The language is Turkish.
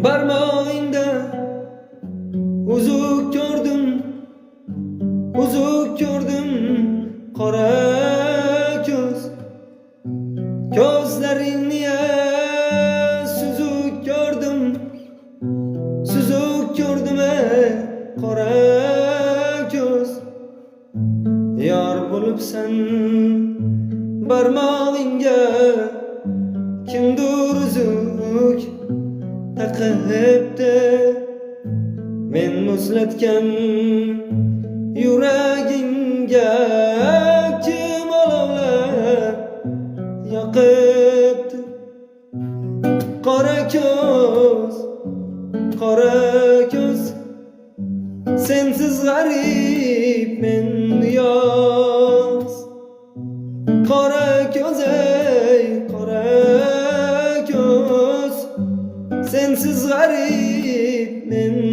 Barmağında uzuk gördüm, uzuk gördüm. Kara göz, gözlerin niye süzük gördüm, süzük gördüm kara göz. Yar bulup sen barmağınga kimdir uzuk takıp de men muzlatgan yüreğinge kim olovlar yakıptı. Kara göz, kara göz, sensiz garip men yalnız. Kara göz ey kara göz, sensiz garip men